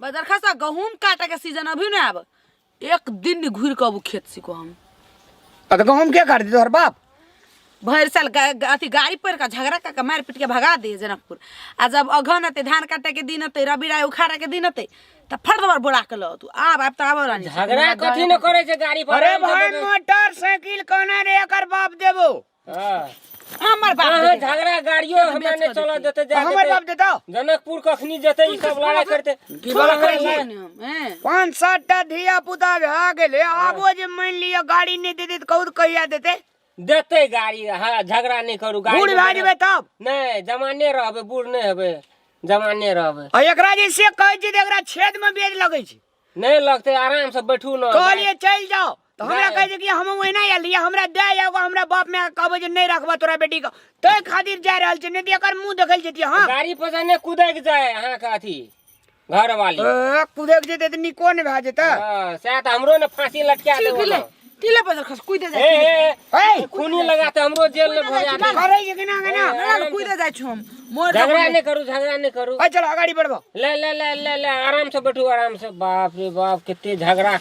बदर खसा गहूम काटे के सीजन अभी ना आब एक दिन घूर के अब खेत सीखो हम तो गहूम क्या कर दी तोहर बाप भर साल अथी गाड़ी पर का झगड़ा का मार पीट के भगा दे जनकपुर आ जब अघन अते धान काटे के दिन अते रबी राय उखाड़े के दिन अते त फट दबर बोला के लो तू आब त आब रानी झगड़ा कथी न करे छे गाड़ी पर अरे भाई मोटरसाइकिल कोना रे एकर बाप देबो हां हमर बाप झगड़ा गाड़ियो हमरा ने चला देते जा हमर बाप देता जनकपुर कखनी जते ई सब लड़ाई करते की बोला करे 5-7 टा धिया पुता भा गेले आबो जे मान लियो गाड़ी नहीं देते त कहू कहिया देते देते गाड़ी हां झगड़ा नहीं करू गाड़ी बूढ़ भाई जेबे तब नहीं जमाने रहबे बूढ़ नहीं हेबे जमाने रहबे आ एकरा जे से कहै छी एकरा छेद में बेज लगै छी नहीं लगते आराम से बैठू न कहलिए चल जाओ तो हमरा कह जे कि हम ओहिना आयल लिया हमरा दे एगो हमरा बाप में कहबे जे नहीं रखबा तोरा बेटी का तै खातिर जा रहल छै नहीं एकर मुंह देखल जेती हां गाड़ी पर से ने कूदे के जाए अहाँ का अथी घर वाली कूदे के जेते त निको ने भा जेता हां से त हमरो ने फांसी लटका देबो किले बदर खस कूदे जा ए खूनी लगाते हमरो जेल में भजा दे करे जे केना केना कूदे जाय छु हम मोर झगड़ा नहीं करू चल आगाड़ी बढ़बो ले ले ले ले ले आराम से बैठू आराम से बाप रे बाप कितने झगड़ा